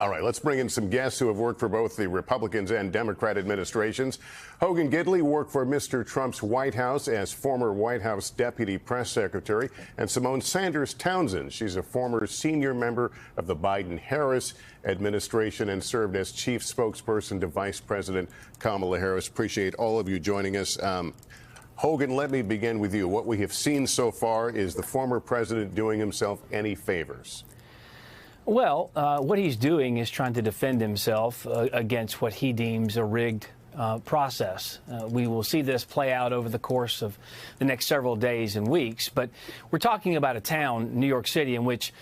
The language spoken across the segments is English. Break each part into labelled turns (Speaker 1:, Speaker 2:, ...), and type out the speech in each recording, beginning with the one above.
Speaker 1: All right, let's bring in some guests who have worked for both the Republicans and Democrat administrations. Hogan Gidley worked for Mr. Trump's White House as former White House Deputy Press Secretary, and Simone Sanders Townsend. She's a former senior member of the Biden-Harris administration and served as chief spokesperson to Vice President Kamala Harris. Appreciate all of you joining us. Hogan, let me begin with you. What we have seen so far is the former president doing himself any favors?
Speaker 2: Well, what he's doing is trying to defend himself against what he deems a rigged process. We will see this play out over the course of the next several days and weeks. But we're talking about a town, New York City, in which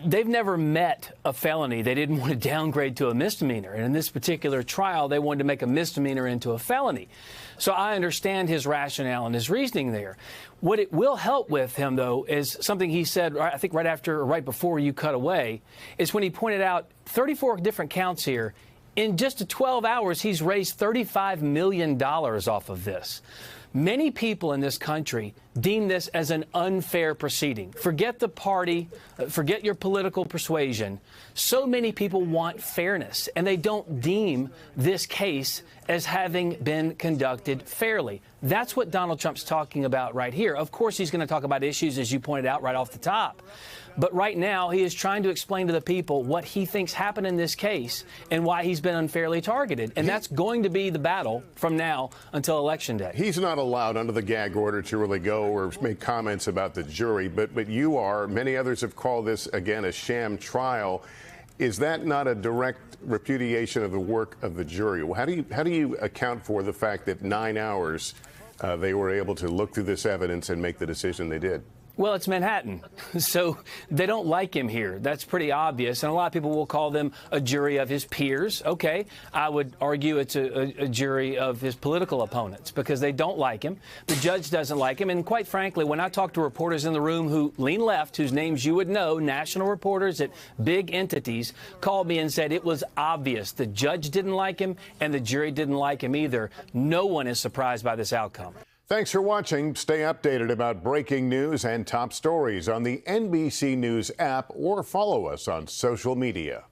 Speaker 2: they've never met a felony. They didn't want to downgrade to a misdemeanor. And in this particular trial, they wanted to make a misdemeanor into a felony. So I understand his rationale and his reasoning there. What it will help with him, though, is something he said, I think right before you cut away, is when he pointed out 34 different counts here. In just 12 hours, he's raised $35 million off of this. Many people in this country deem this as an unfair proceeding. Forget the party, forget your political persuasion. So many people want fairness, and they don't deem this case as having been conducted fairly. That's what Donald Trump's talking about right here. Of course, he's going to talk about issues, as you pointed out, right off the top. But right now, he is trying to explain to the people what he thinks happened in this case and why he's been unfairly targeted. And that's going to be the battle from now until Election Day.
Speaker 1: He's not allowed under the gag order to really go or make comments about the jury, but you are. Many others have called this, again, a sham trial. Is that not a direct repudiation of the work of the jury? How do you account for the fact that 9 hours they were able to look through this evidence and make the decision they did?
Speaker 2: Well, it's Manhattan, so they don't like him here. That's pretty obvious, and a lot of people will call them a jury of his peers. Okay, I would argue it's a jury of his political opponents because they don't like him. The judge doesn't like him, and quite frankly, when I talk to reporters in the room who lean left, whose names you would know, national reporters at big entities, called me and said it was obvious. The judge didn't like him, and the jury didn't like him either. No one is surprised by this outcome.
Speaker 1: Thanks for watching. Stay updated about breaking news and top stories on the NBC News app or follow us on social media.